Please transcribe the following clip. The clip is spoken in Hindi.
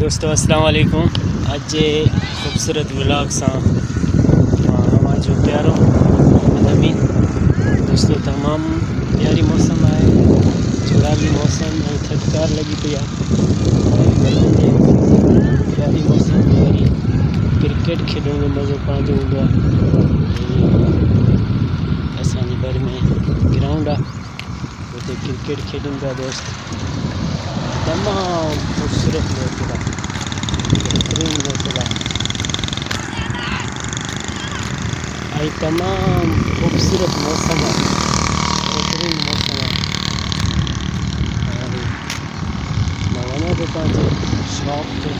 दोस्तों अस्सलाम वालेकुम। आज खूबसूरत व्लॉग सा हमारा जो प्यारो ज़मीन दोस्तों तमाम प्यारी मौसम है, चुरावी मौसम थटकार लगी पी प्यारी मौसम वरी क्रिकेट खेलण में मज़ो पंहिंजो हूंदो आहे। असांजे घर में ग्राउंड आहे, उते क्रिकेट खेॾनि पिया दोस्त। तमाम खूबसूरत मौसम आहे, बेहतरीन मौसम आहे ऐं तमाम खूबसूरत मौसम आहे, बेहतरीन मौसम आहे। मां वञा थो पंहिंजे शॉप ते।